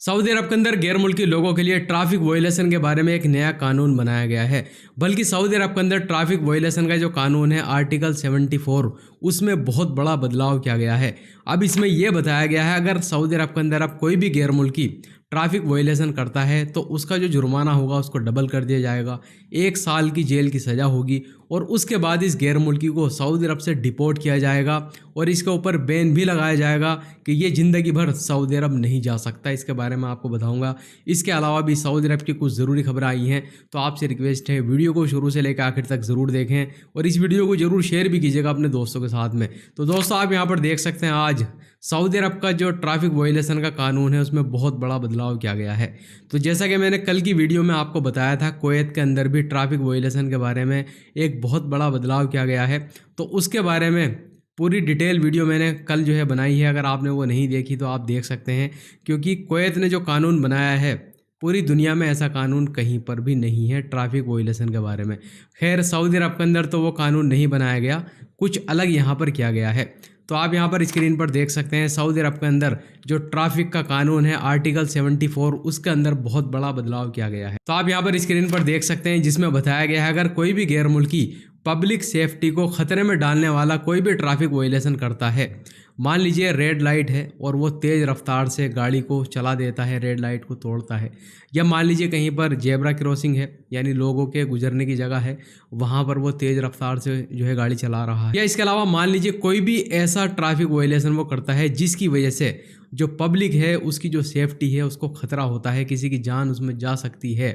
Saudi अरब के अंदर गैर मुल्की लोगों के लिए ट्रैफिक वायलेशन के बारे में एक नया कानून बनाया गया है। बल्कि सऊदी अरब के अंदर ट्रैफिक वायलेशन का जो कानून है आर्टिकल 74 उसमें बहुत बड़ा बदलाव किया गया है। अब इसमें यह बताया गया है अगर सऊदी अरब के अंदर अब कोई भी गैर मुल्की ट्रैफिक वायलेशन करता है तो उसका जो जुर्माना होगा उसको डबल कर दिया जाएगा, 1 साल की जेल की सज़ा होगी और उसके बाद इस गैर मुल्की को सऊदी अरब से डिपोर्ट किया जाएगा और इसके ऊपर बैन भी लगाया जाएगा कि ये ज़िंदगी भर सऊदी अरब नहीं जा सकता। इसके बारे में आपको बताऊंगा। इसके अलावा भी सऊदी अरब की कुछ ज़रूरी खबरें आई हैं, तो आपसे रिक्वेस्ट है वीडियो को शुरू से लेकर आखिर तक ज़रूर देखें और इस वीडियो को ज़रूर शेयर भी कीजिएगा अपने दोस्तों के साथ में। तो दोस्तों आप यहाँ पर देख सकते हैं आज सऊदी अरब का जो ट्रैफिक वायलेशन का कानून है उसमें बहुत बड़ा बदलाव किया गया है। तो जैसा कि मैंने कल की वीडियो में आपको बताया था कुवैत के अंदर भी ट्रैफिक वायलेशन के बारे में एक बहुत बड़ा बदलाव किया गया है, तो उसके बारे में पूरी डिटेल वीडियो मैंने कल जो है बनाई है। अगर आपने वो नहीं देखी तो आप देख सकते हैं, क्योंकि कुवैत ने जो कानून बनाया है पूरी दुनिया में ऐसा कानून कहीं पर भी नहीं है ट्रैफिक वायलेशन के बारे में। खैर सऊदी अरब के अंदर तो वो कानून नहीं बनाया गया, कुछ अलग यहाँ पर किया गया है। तो आप यहाँ पर स्क्रीन पर देख सकते हैं सऊदी अरब के अंदर जो ट्रैफिक का कानून है आर्टिकल 74 उसके अंदर बहुत बड़ा बदलाव किया गया है। तो आप यहाँ पर स्क्रीन पर देख सकते हैं जिसमें बताया गया है अगर कोई भी गैर मुल्की पब्लिक सेफ्टी को खतरे में डालने वाला कोई भी ट्रैफिक वायलेशन करता है, मान लीजिए रेड लाइट है और वो तेज़ रफ्तार से गाड़ी को चला देता है, रेड लाइट को तोड़ता है, या मान लीजिए कहीं पर जेब्रा क्रॉसिंग है यानी लोगों के गुजरने की जगह है, वहाँ पर वो तेज़ रफ्तार से जो है गाड़ी चला रहा है, या इसके अलावा मान लीजिए कोई भी ऐसा ट्रैफिक वायलेशन वो करता है जिसकी वजह से जो पब्लिक है उसकी जो सेफ्टी है उसको खतरा होता है, किसी की जान उसमें जा सकती है,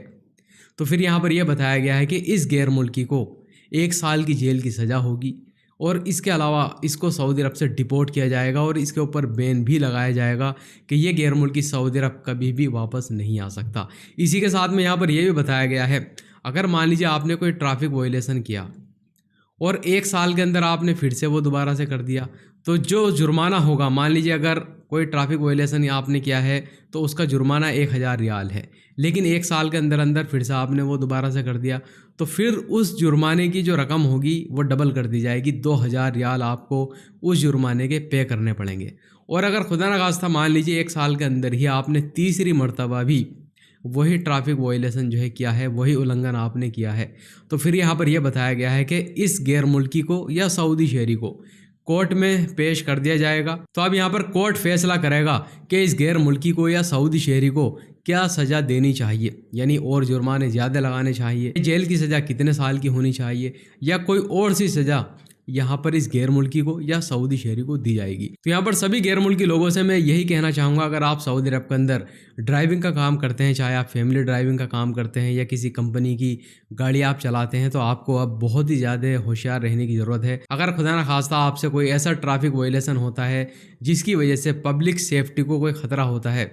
तो फिर यहाँ पर यह बताया गया है कि इस गैर मुल्की को 1 साल की जेल की सज़ा होगी और इसके अलावा इसको सऊदी अरब से डिपोर्ट किया जाएगा और इसके ऊपर बैन भी लगाया जाएगा कि ये गैर मुल्की सऊदी अरब कभी भी वापस नहीं आ सकता। इसी के साथ में यहाँ पर यह भी बताया गया है अगर मान लीजिए आपने कोई ट्रैफिक वायलेशन किया और 1 साल के अंदर आपने फिर से वो दोबारा से कर दिया तो जो जुर्माना होगा, मान लीजिए अगर कोई ट्रैफिक वायलेशन आपने किया है तो उसका जुर्माना 1000 रियाल है, लेकिन 1 साल के अंदर अंदर फिर से आपने वो दोबारा से कर दिया तो फिर उस जुर्माने की जो रकम होगी वो डबल कर दी जाएगी, 2000 रियाल आपको उस जुर्माने के पे करने पड़ेंगे। और अगर खुदा न खास्ता मान लीजिए 1 साल के अंदर ही आपने तीसरी मर्तबा भी वही ट्रैफिक वायलेशन जो है किया है, वही उल्लंघन आपने किया है, तो फिर यहाँ पर यह बताया गया है कि इस गैर मुल्की को या सऊदी शहरी को कोर्ट में पेश कर दिया जाएगा। तो अब यहाँ पर कोर्ट फैसला करेगा कि इस गैर मुल्की को या सऊदी शहरी को क्या सज़ा देनी चाहिए, यानी और जुर्माने ज़्यादा लगाने चाहिए, जेल की सज़ा कितने साल की होनी चाहिए, या कोई और सी सज़ा यहाँ पर इस गैर मुल्की को या सऊदी शहरी को दी जाएगी। तो यहाँ पर सभी गैर मुल्की लोगों से मैं यही कहना चाहूँगा अगर आप सऊदी अरब के अंदर ड्राइविंग का काम करते हैं, चाहे आप फैमिली ड्राइविंग का काम करते हैं या किसी कंपनी की गाड़ी आप चलाते हैं, तो आपको अब बहुत ही ज़्यादा होशियार रहने की ज़रूरत है। अगर खुदा न खास्ता आपसे कोई ऐसा ट्रैफिक वायलेशन होता है जिसकी वजह से पब्लिक सेफ्टी को कोई ख़तरा होता है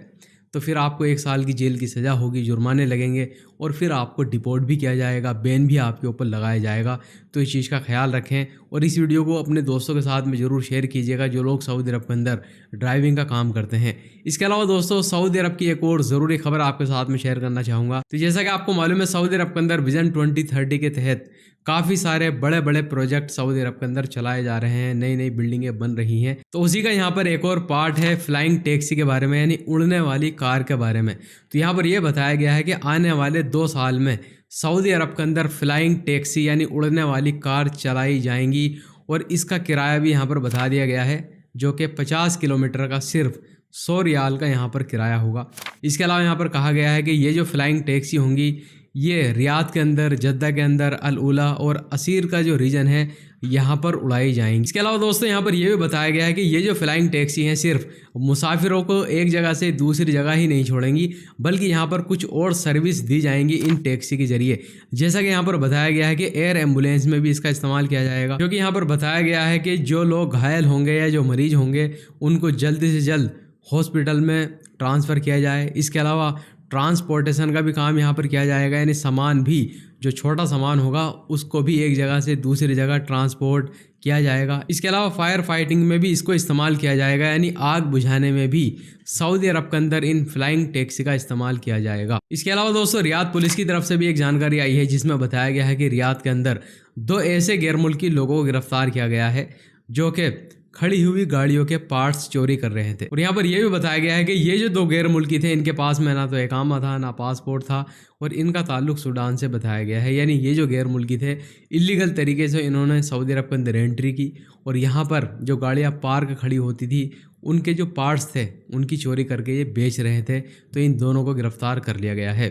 तो फिर आपको 1 साल की जेल की सज़ा होगी, जुर्माने लगेंगे और फिर आपको डिपोर्ट भी किया जाएगा, बैन भी आपके ऊपर लगाया जाएगा। तो इस चीज़ का ख्याल रखें और इस वीडियो को अपने दोस्तों के साथ में ज़रूर शेयर कीजिएगा जो लोग सऊदी अरब के अंदर ड्राइविंग का काम करते हैं। इसके अलावा दोस्तों सऊदी अरब की एक और ज़रूरी खबर आपके साथ में शेयर करना चाहूँगा। तो जैसा कि आपको मालूम है सऊदी अरब के अंदर विजन 2030 के तहत काफ़ी सारे बड़े बड़े प्रोजेक्ट सऊदी अरब के अंदर चलाए जा रहे हैं, नई नई बिल्डिंगें बन रही हैं। तो उसी का यहाँ पर एक और पार्ट है फ्लाइंग टैक्सी के बारे में, यानी उड़ने वाली कार के बारे में। तो यहाँ पर यह बताया गया है कि आने वाले 2 साल में सऊदी अरब के अंदर फ्लाइंग टैक्सी यानी उड़ने वाली कार चलाई जाएंगी और इसका किराया भी यहाँ पर बता दिया गया है जो कि 50 किलोमीटर का सिर्फ 100 रियाल का यहाँ पर किराया होगा। इसके अलावा यहाँ पर कहा गया है कि ये जो फ्लाइंग टैक्सी होंगी ये रियाद के अंदर, जद्दा के अंदर, अल उला और असीर का जो रीजन है यहाँ पर उड़ाई जाएंगी। इसके अलावा दोस्तों यहाँ पर यह भी बताया गया है कि ये जो फ्लाइंग टैक्सी हैं सिर्फ मुसाफिरों को एक जगह से दूसरी जगह ही नहीं छोड़ेंगी, बल्कि यहाँ पर कुछ और सर्विस दी जाएंगी इन टैक्सी के जरिए। जैसा कि यहाँ पर बताया गया है कि एयर एम्बुलेंस में भी इसका इस्तेमाल किया जाएगा, क्योंकि यहाँ पर बताया गया है कि जो लोग घायल होंगे या जो मरीज होंगे उनको जल्द से जल्द हॉस्पिटल में ट्रांसफ़र किया जाए। इसके अलावा ट्रांसपोर्टेशन का भी काम यहाँ पर किया जाएगा, यानी सामान भी जो छोटा सामान होगा उसको भी एक जगह से दूसरी जगह ट्रांसपोर्ट किया जाएगा। इसके अलावा फायर फाइटिंग में भी इसको इस्तेमाल किया जाएगा, यानी आग बुझाने में भी सऊदी अरब के अंदर इन फ्लाइंग टैक्सी का इस्तेमाल किया जाएगा। इसके अलावा दोस्तों रियाद पुलिस की तरफ से भी एक जानकारी आई है जिसमें बताया गया है कि रियाद के अंदर 2 ऐसे गैर मुल्की लोगों को गिरफ्तार किया गया है जो कि खड़ी हुई गाड़ियों के पार्ट्स चोरी कर रहे थे। और यहाँ पर यह भी बताया गया है कि ये जो 2 गैर मुल्की थे, इनके पास में ना तो इकामा था ना पासपोर्ट था और इनका ताल्लुक सूडान से बताया गया है। यानी ये जो गैर मुल्की थे, इलीगल तरीके से इन्होंने सऊदी अरब के अंदर एंट्री की और यहाँ पर जो गाड़ियाँ पार्क खड़ी होती थी उनके जो पार्ट्स थे उनकी चोरी करके ये बेच रहे थे। तो इन दोनों को गिरफ्तार कर लिया गया है।